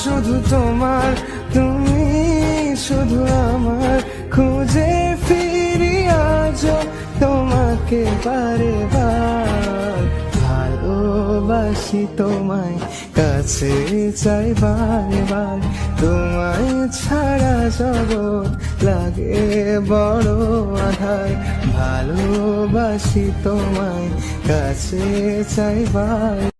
শুধু তোমার, তুমি শুধু আমার, খুঁজে ফিরি আজও তোমাকে বারে বার। ভালোবাসি তোমায়, কাছে চাই বারে বার, তোমায় ছাড়া জগৎ লাগে বড় আধার। ভালোবাসি তোমায়, কাছে চাই বার।